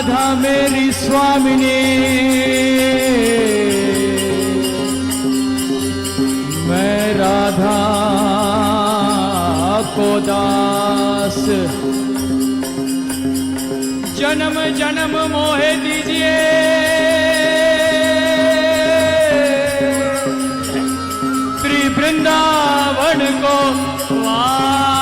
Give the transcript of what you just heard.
राधा मेरी स्वामिनी, मैं राधा को दास। जन्म जन्म मोहे दीजिए, श्री वृंदावन को वास।